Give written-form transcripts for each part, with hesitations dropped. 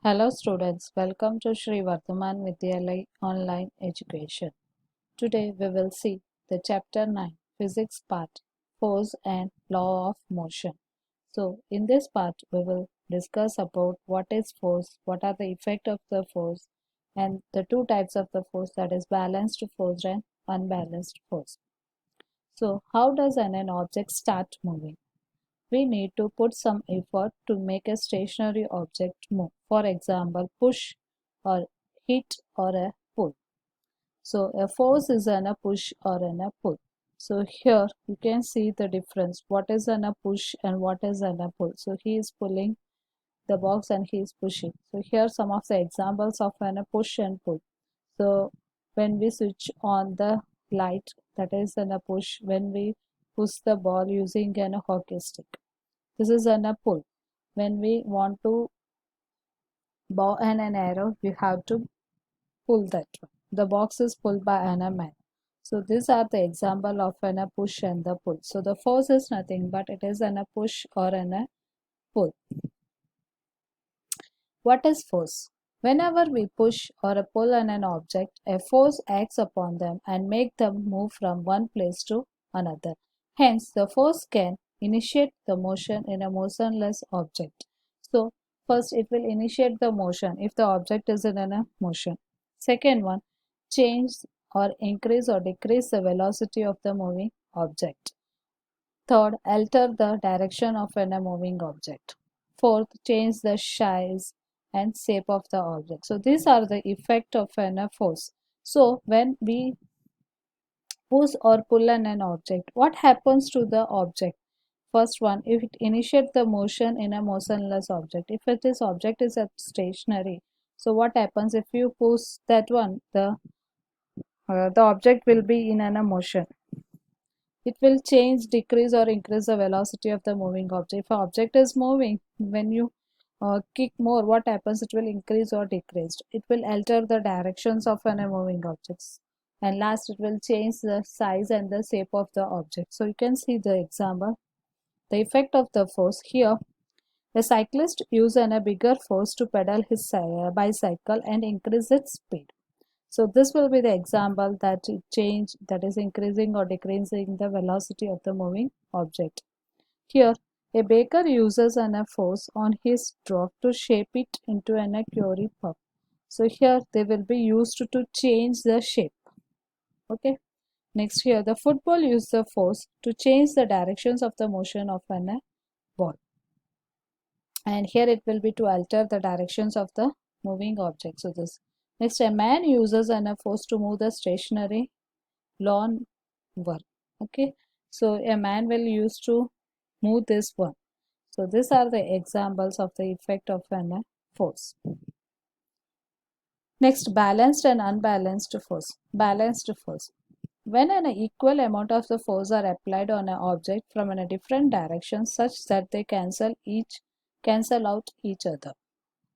Hello students, welcome to Sri Vardhaman Vidyalaya Online Education. Today we will see the chapter 9 Physics part Force and Law of Motion. So in this part we will discuss about what is force, what are the effect of the force and the two types of the force, that is balanced force and unbalanced force. So how does an object start moving? We need to put some effort to make a stationary object move. For example, push or hit or a pull. So a force is a push or a pull. So here you can see the difference. What is a push and what is a pull. So he is pulling the box and he is pushing. So here some of the examples of a push and pull. So when we switch on the light, that is a push. When we push the ball using a hockey stick, this is a pull. When we want to bow and an arrow, we have to pull that one. The box is pulled by an man. So these are the example of a push and the pull. So the force is nothing but it is a push or a pull. What is force? Whenever we push or pull on an object, a force acts upon them and make them move from one place to another. Hence, the force can initiate the motion in a motionless object. So, first it will initiate the motion if the object is in a motion. Second one, change or increase or decrease the velocity of the moving object. Third, alter the direction of a moving object. Fourth, change the size and shape of the object. So these are the effect of a force. So when we push or pull an object, what happens to the object? First one, if it initiates the motion in a motionless object. If it is object is stationary, so what happens if you push that one? The object will be in a motion. It will change, decrease or increase the velocity of the moving object. If an object is moving, when you kick more, what happens? It will increase or decrease. It will alter the directions of an moving objects. And last, it will change the size and the shape of the object. So you can see the example. The effect of the force here. A cyclist uses a bigger force to pedal his bicycle and increase its speed. So this will be the example that it change, that is increasing or decreasing the velocity of the moving object. Here, a baker uses an force on his dough to shape it into an curry puff. So here they will be used to change the shape. Okay. Next here, the football uses the force to change the directions of the motion of an ball. And here it will be to alter the directions of the moving object. So this. Next, a man uses an force to move the stationary lawn work. Okay, so a man will use to move this one. So these are the examples of the effect of an force. Next, balanced and unbalanced force. Balanced force. When an equal amount of the force are applied on an object from a different direction such that they cancel out each other.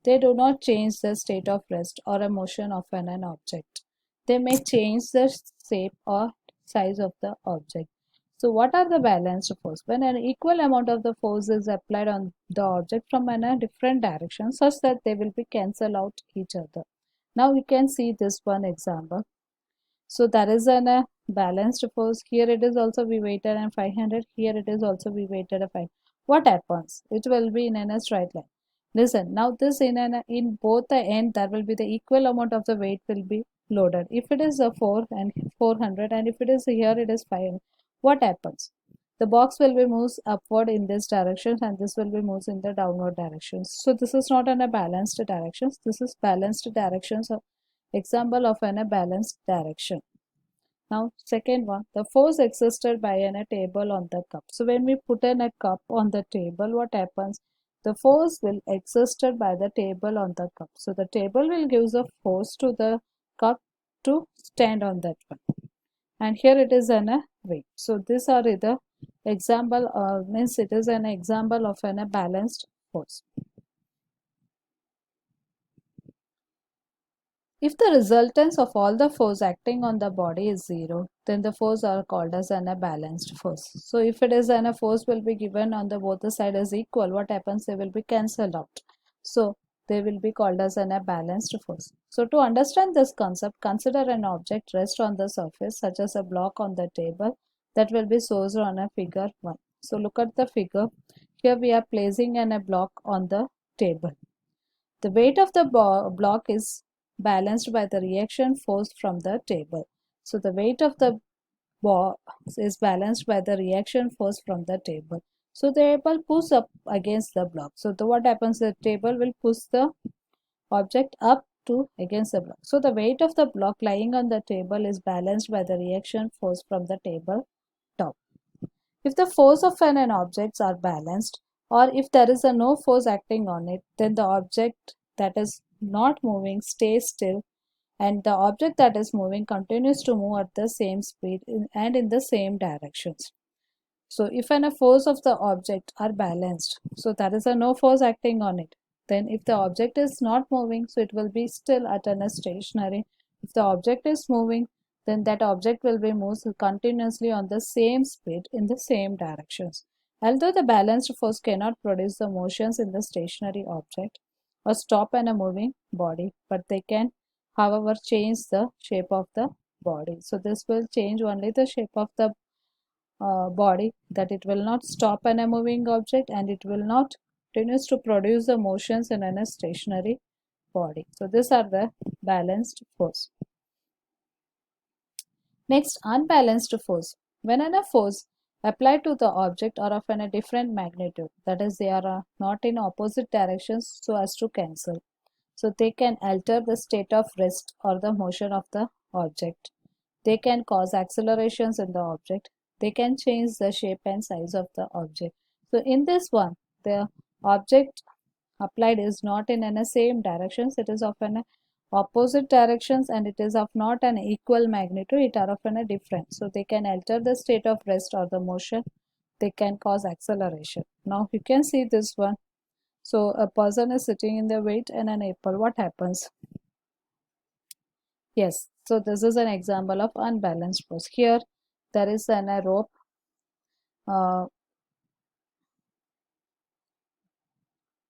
They do not change the state of rest or a motion of an object. They may change the shape or size of the object. So what are the balanced force? When an equal amount of the force is applied on the object from a different direction such that they will be cancel out each other. Now you can see this one example. So that is a balanced force. Here it is also V weighted and 500. Here it is also V weighted and 500. What happens? It will be in a straight line. Listen, now this in both the end there will be the equal amount of the weight will be loaded. If it is a 4 and 400 and if it is here it is 5, what happens? The box will be moves upward in this direction and this will be moves in the downward directions. So this is not in a balanced directions. This is balanced directions of example of a balanced direction. Now second one, the force exerted by a table on the cup. So when we put in a cup on the table, what happens? The force will exerted by the table on the cup. So the table will give the force to the cup to stand on that one. And here it is an weight. So these are the example means it is an example of a balanced force. If the resultance of all the force acting on the body is zero, then the force are called as a balanced force. So if it is a force will be given on the both the side as equal, what happens? They will be cancelled out. So they will be called as a balanced force. So to understand this concept, consider an object rest on the surface such as a block on the table that will be shown on a figure 1. So look at the figure. Here we are placing a block on the table. The weight of the block is balanced by the reaction force from the table. So the weight of the box is balanced by the reaction force from the table. So the table pushes up against the block. So what happens, the table will push the object up to against the block. So the weight of the block lying on the table is balanced by the reaction force from the table top. If the force of an objects are balanced, or if there is no force acting on it, then the object that is not moving stays still, and the object that is moving continues to move at the same speed and in the same directions. So if a force of the object are balanced, so there is no force acting on it, then if the object is not moving, so it will be still at a stationary. If the object is moving, then that object will be moved continuously on the same speed in the same directions. Although the balanced force cannot produce the motions in the stationary object or stop a moving body, but they can, however, change the shape of the body. So this will change only the shape of the body, that it will not stop a moving object and it will not continues to produce the motions in a stationary body. So these are the balanced force. Next, unbalanced force. When a force applied to the object are of a different magnitude, that is, they are not in opposite directions so as to cancel. So they can alter the state of rest or the motion of the object. They can cause accelerations in the object. They can change the shape and size of the object. So in this one, the object applied is not in the same directions, it is of an opposite directions, and it is of not an equal magnitude, it are of a different. So they can alter the state of rest or the motion. They can cause acceleration. Now you can see this one. So a person is sitting in the weight and an apple. What happens? Yes, so this is an example of unbalanced force. Here there is a rope.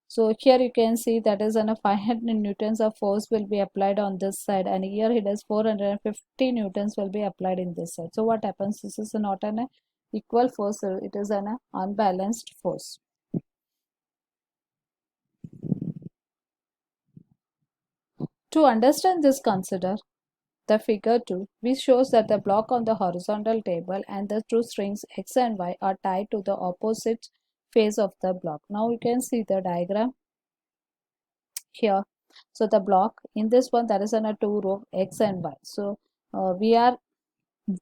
So here you can see that is an 500 newtons of force will be applied on this side, and here it is 450 newtons will be applied in this side. So what happens? This is not an equal force, it is an unbalanced force. To understand this, consider the figure 2, which shows that the block on the horizontal table and the two strings X and Y are tied to the opposite face of the block. Now you can see the diagram here. So the block in this one, there is a two rope X and Y. So we are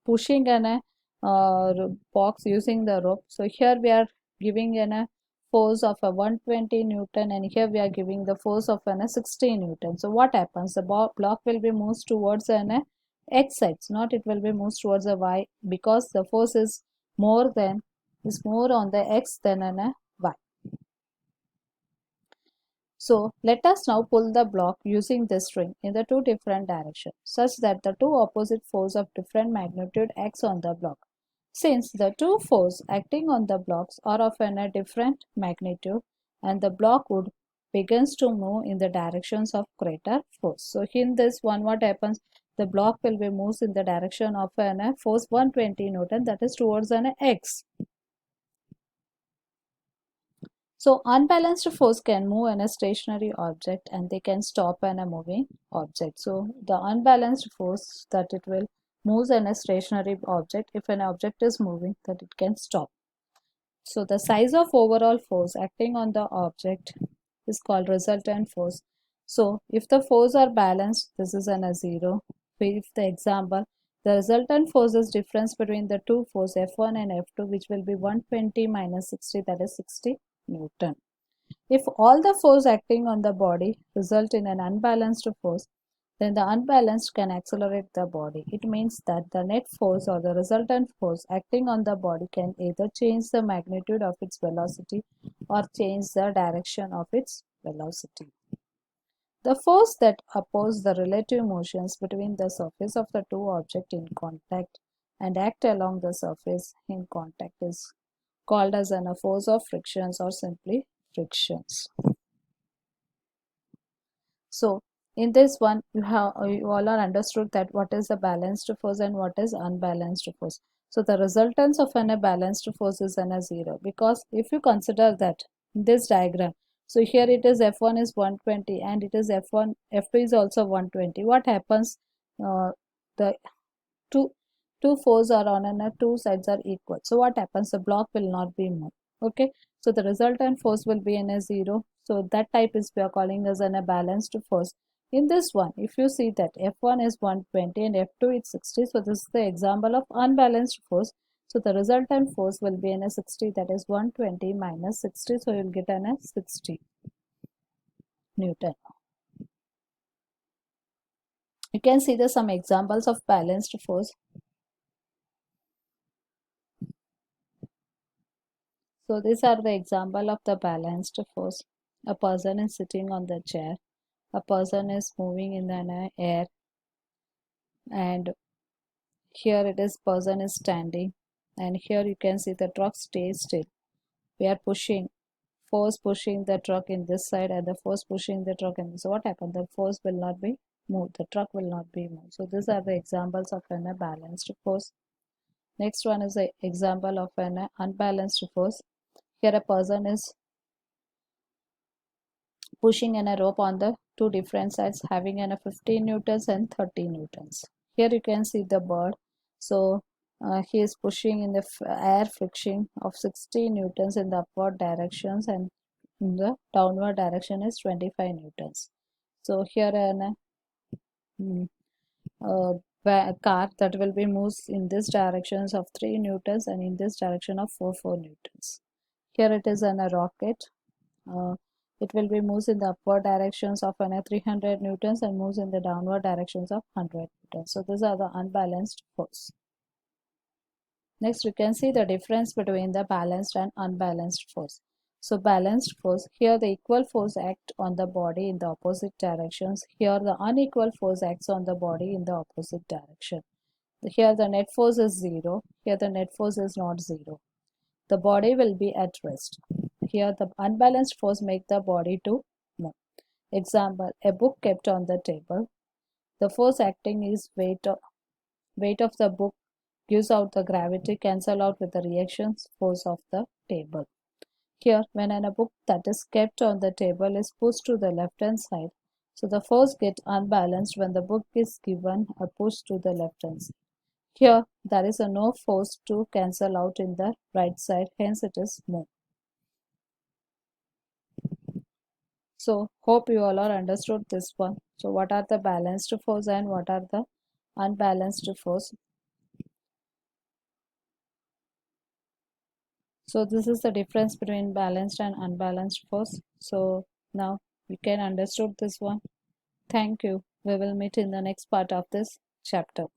pushing a box using the rope. So here we are giving a force of a 120 Newton, and here we are giving the force of a 60 Newton. So what happens? The block will be moved towards an X side, not it will be moved towards a Y, because the force is more on the X than on a Y. So let us now pull the block using this string in the two different directions, such that the two opposite forces of different magnitude acts on the block. Since the two forces acting on the blocks are of a different magnitude, and the block would begins to move in the directions of greater force. So in this one, what happens? The block will be moved in the direction of a force 120 Newton, that is towards an X. So unbalanced force can move in a stationary object, and they can stop in a moving object. So the unbalanced force, that it will move in a stationary object. If an object is moving, that it can stop. So the size of overall force acting on the object is called resultant force. So if the forces are balanced, this is a 0. If the example, the resultant force is difference between the two forces F1 and F2, which will be 120 minus 60, that is 60 Newton. If all the force acting on the body result in an unbalanced force, then the unbalanced can accelerate the body. It means that the net force or the resultant force acting on the body can either change the magnitude of its velocity or change the direction of its velocity. The force that oppose the relative motions between the surface of the two objects in contact and act along the surface in contact is called as a force of frictions, or simply frictions. So in this one, you all are understood that what is the balanced force and what is unbalanced force. So the resultants of an balanced force is an a zero, because if you consider that in this diagram, so here it is F1 is 120 and it is F1, F2 is also 120. What happens? The two two fours are on and two sides are equal. So what happens? The block will not be moved. Okay. So the resultant force will be in a zero. So that type is we are calling as an a balanced force. In this one, if you see that F1 is 120 and F2 is 60. So this is the example of unbalanced force. So the resultant force will be in a 60, that is 120 minus 60. So you'll get an a 60 Newton. You can see the some examples of balanced force. So these are the example of the balanced force. A person is sitting on the chair. A person is moving in the air, and here it is person is standing, and here you can see the truck stays still. We are pushing, force pushing the truck in this side and the force pushing the truck in this. So what happened? The force will not be moved. The truck will not be moved. So these are the examples of an balanced force. Next one is an example of an unbalanced force. Here a person is pushing in a rope on the two different sides, having a 15 newtons and 30 newtons. Here you can see the bird. So he is pushing in the air friction of 60 newtons in the upward directions, and in the downward direction is 25 newtons. So here an mm, car that will be moved in this directions of 3 newtons and in this direction of 4 newtons. Here it is a rocket. uh, it will be moves in the upward directions of an 300 newtons and moves in the downward directions of 100 newtons. So these are the unbalanced force. Next, we can see the difference between the balanced and unbalanced force. So balanced force, here the equal force act on the body in the opposite directions. Here the unequal force acts on the body in the opposite direction. Here the net force is 0. Here the net force is not 0. The body will be at rest. Here the unbalanced force make the body to move. Example, a book kept on the table. The force acting is weight of the book gives out the gravity, cancel out with the reactions force of the table. Here, when a book that is kept on the table is pushed to the left hand side, so the force gets unbalanced when the book is given a push to the left hand side. Here, there is no force to cancel out in the right side, hence it is moved. So, hope you all are understood this one. So, what are the balanced force and what are the unbalanced force? So this is the difference between balanced and unbalanced force. So now you can understood this one. Thank you. We will meet in the next part of this chapter.